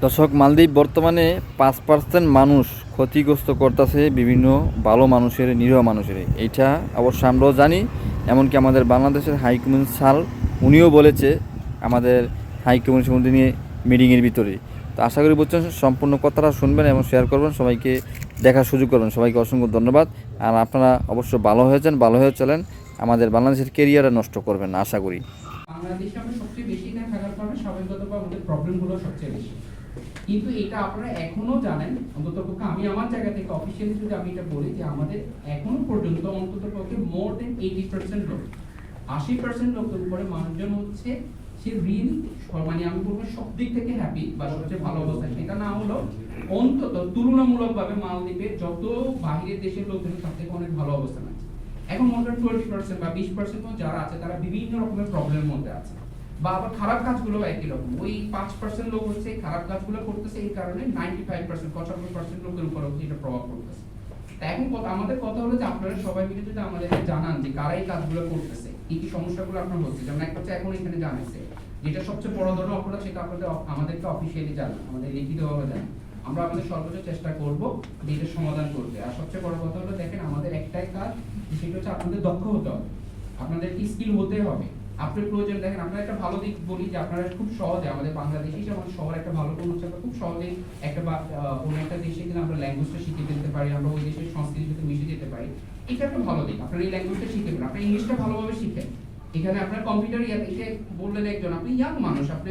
দর্শক, মালদ্বীপ বর্তমানে 5% মানুষ ক্ষতিগ্রস্ত করতেছে বিভিন্ন ভালো মানুষের, নিরীহ মানুষের। এইটা অবশ্য আমরাও জানি, এমনকি আমাদের বাংলাদেশের হাই কমিশনার উনিও বলেছে আমাদের হাই কমিশন নিয়ে মিটিংয়ের ভিতরে। তো আশা করি বুঝছেন, সম্পূর্ণ কথাটা শুনবেন এবং শেয়ার করবেন, সবাইকে দেখার সুযোগ করবেন। সবাইকে অসংখ্য ধন্যবাদ। আর আপনারা অবশ্য ভালো হয়েছেন, ভালো হয়ে চলেন, আমাদের বাংলাদেশের কেরিয়ারে নষ্ট করবেন না, আশা করি। বাংলাদেশে আমরা সবচেয়ে বেশি না থাকার কারণে স্বাভাবিকভাবে আমাদের প্রবলেমগুলো সবচেয়ে বেশি। কিন্তু এটা আপনারা এখনো জানেন, অন্তত পক্ষে আমি আমার জায়গা থেকে অফিসিয়ালি যদি আমি এটা বলি যে আমাদের এখনো পর্যন্ত অন্তত পক্ষে মোর দেন 80% লোক, 80% লোকের উপরে মানুষজন হচ্ছে সে রিয়েল, মানে আমি বলবো সব দিক থেকে হ্যাপি বা সবচেয়ে ভালো অবস্থায়। সেটা না হলো অন্তত তুলনামূলকভাবে মালদ্বীপের যত বাহিরের দেশের লোকজন তার থেকে অনেক ভালো অবস্থান আছে। এখন মনে করেন 20% বা 20% যারা আছে তারা বিভিন্ন রকমের প্রবলেমের মধ্যে আছে, বা আবার খারাপ কাজগুলো একই রকম। ওই 5% লোক হচ্ছে খারাপ কাজগুলো করতেছে, এই কারণে 95% 95% লোকের উপর এটা প্রভাব পড়তেছে। এখন আমাদের কথা হলো যে আপনারা সবাই মিলে যদি আমাদেরকে জানান যে কারা এই কাজগুলো করতেছে, কি কি সমস্যাগুলো আপনার হচ্ছে। যেমন একটা হচ্ছে এখন এখানে জানাইছে যেটা সবচেয়ে বড় ধরনের অপরাধ, সেটা আপনাদের আমাদেরকে অফিসিয়ালি জানান, আমাদের লিখিতভাবে জানান। আমরা আমাদের সর্বোচ্চ চেষ্টা করব যে এটা সমাধান করতে। আর সবচেয়ে বড় কথা হলো দেখেন, আমাদের একটাই কাজ, সেটা হচ্ছে আপনাদের দক্ষ হতে হবে, আপনাদের স্কিল হতে হবে। আপনার প্রয়োজন দেখেন, আপনার একটা ভালো দিক বলি যে আপনারা খুব সহজে আমাদের বাংলাদেশি যেমন সবার একটা ভালো গুণ হচ্ছে আমরা খুব সহজেই একটা কোনো একটা দেশে গেলে আমরা ল্যাঙ্গুয়েজটা শিখে যেতে পারি, আমরা ওই দেশের সংস্কৃতির সাথে মিশে যেতে পারি। এটা একটা ভালো দিক, আপনারা এই ল্যাঙ্গুয়েজটা শিখে পারেন, আপনারা ইংলিশটা ভালোভাবে শিখেন। এখানে আপনার কম্পিউটার এটা বললেন একজন, আপনি ইয়াং মানুষ, আপনি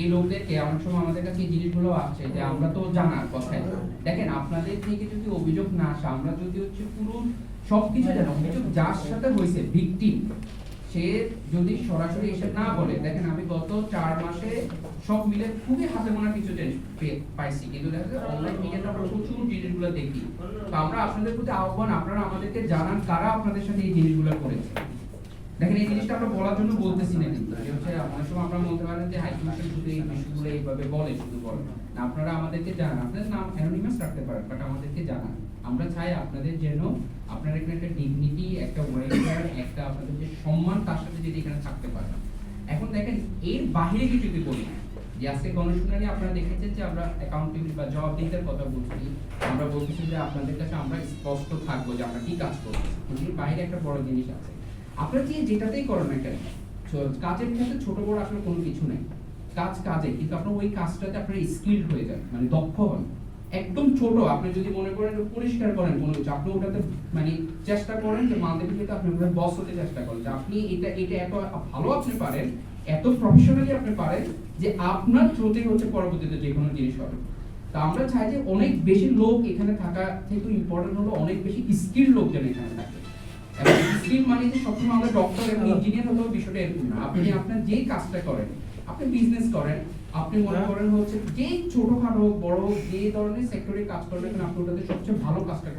এই লোকদেরকে অনেক সময় আমাদের কাছে এই জিনিসগুলো আসছে যে আমরা তো জানার কথাই। দেখেন, আপনাদের থেকে যদি অভিযোগ না আসে, আমরা যদি হচ্ছে পুরো সবকিছু জানি, অভিযোগ যার সাথে হয়েছে ভিকটিম, সে যদি সরাসরি এসে না বলে, দেখেন আমি গত 4 মাসে সব মিলে খুবই হাতে গোনা কিছু জিনিস পাইছি, কিন্তু দেখা যায় অনলাইন মিডিয়াতে আমরা প্রচুর জিনিসগুলো দেখি। তো আমরা আপনাদের প্রতি আহ্বান, আপনারা আমাদেরকে জানান কারা আপনাদের সাথে এই জিনিসগুলো করেছে। দেখেন, এই জিনিসটা আমরা বলার জন্য বলতেছি না, কিন্তু হচ্ছে অনেক সময় আপনারা বলতে পারেন যে হাই কমিশন শুধু এই বিষয়গুলো এইভাবে বলে, শুধু বলে না। আপনারা আমাদেরকে জানান, আপনাদের নাম অ্যানোনিমাস রাখতে পারেন, বাট আমাদেরকে জানান। আমরা চাই আপনাদের যেন আপনারা এখানে একটা ডিগনিটি, একটা ওয়েলফেয়ার, একটা আপনাদের যে সম্মান, তার সাথে যদি এখানে থাকতে পারেন। এখন দেখেন, এর বাহিরে কিছু যদি বলি, যে আজকে গণশুনানি আপনারা দেখেছেন যে আমরা অ্যাকাউন্টেবিলিটি বা জবাবদিহিতার কথা বলছি, আমরা বলতেছি যে আপনাদের কাছে আমরা স্পষ্ট থাকবো যে আমরা কি কাজ করছি। এর বাইরে একটা বড় জিনিস আছে, আপনারা যে যেটাতেই করেন না কেন, কাজের ক্ষেত্রে ছোট বড় আসলে কোনো কিছু নেই, কাজ কাজে, কিন্তু আপনার ওই কাজটাতে আপনার স্কিলড হয়ে যান, মানে দক্ষ হন। একদম ছোট আপনি যদি মনে করেন পরিষ্কার করেন কোনো কিছু, আপনি ওটাতে মানে চেষ্টা করেন যে মাল্টিপ্লিতে আপনি বস হতে চেষ্টা করেন, যে আপনি এটা এটা এত ভালো আপনি পারেন, এত প্রফেশনালি আপনি পারেন যে আপনার থ্রুতেই হচ্ছে পরবর্তীতে যে কোনো জিনিস হবে। তা আমরা চাই যে অনেক বেশি লোক এখানে থাকা থেকে ইম্পর্টেন্ট হলো অনেক বেশি স্কিল লোক যেন এখানে থাকে। এবং স্কিল মানে যে সবসময় আমরা ডক্টর এবং ইঞ্জিনিয়ার হলেও বিষয়টা এরকম না। আপনি আপনার যেই কাজটা করেন, আপনি বিজনেস করেন, আপনি মনে করেন হচ্ছে যে ছোটখাটো হোক বড় হোক, যে ধরনের সেক্টরে কাজ করবেন আপনি ওটাতে সবচেয়ে ভালো কাজটা